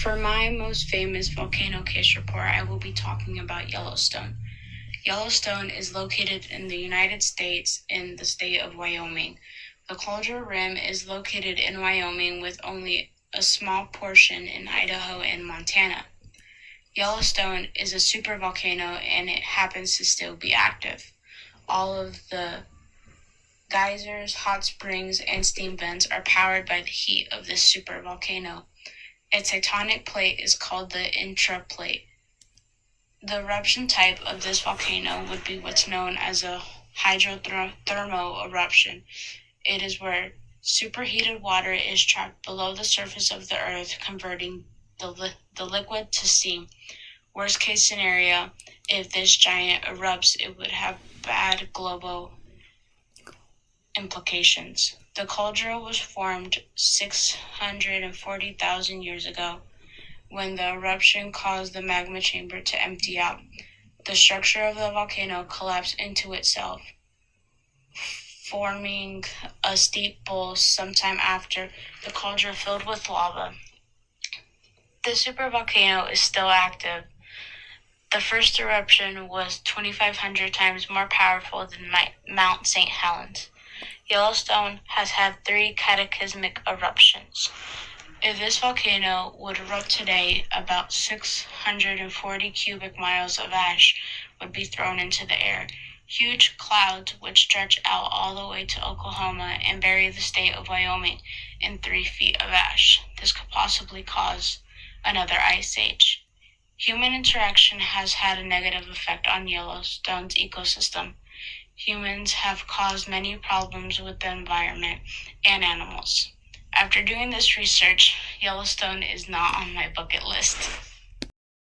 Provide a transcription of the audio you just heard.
For my most famous volcano case report, I will be talking about Yellowstone. Yellowstone is located in the United States in the state of Wyoming. The Cauldron Rim is located in Wyoming with only a small portion in Idaho and Montana. Yellowstone is a supervolcano and it happens to still be active. All of the geysers, hot springs, and steam vents are powered by the heat of this supervolcano. Its tectonic plate is called the intraplate. The eruption type of this volcano would be what's known as a hydrothermal eruption. It is where superheated water is trapped below the surface of the earth, converting the liquid to steam. Worst case scenario, if this giant erupts, it would have bad global implications. The cauldron was formed 640,000 years ago when the eruption caused the magma chamber to empty out. The structure of the volcano collapsed into itself, forming a steep bowl sometime after the cauldron filled with lava. The supervolcano is still active. The first eruption was 2,500 times more powerful than Mount St. Helens. Yellowstone has had 3 cataclysmic eruptions. If this volcano would erupt today, about 640 cubic miles of ash would be thrown into the air. Huge clouds would stretch out all the way to Oklahoma and bury the state of Wyoming in 3 feet of ash. This could possibly cause another ice age. Human interaction has had a negative effect on Yellowstone's ecosystem. Humans have caused many problems with the environment and animals. After doing this research, Yellowstone is not on my bucket list.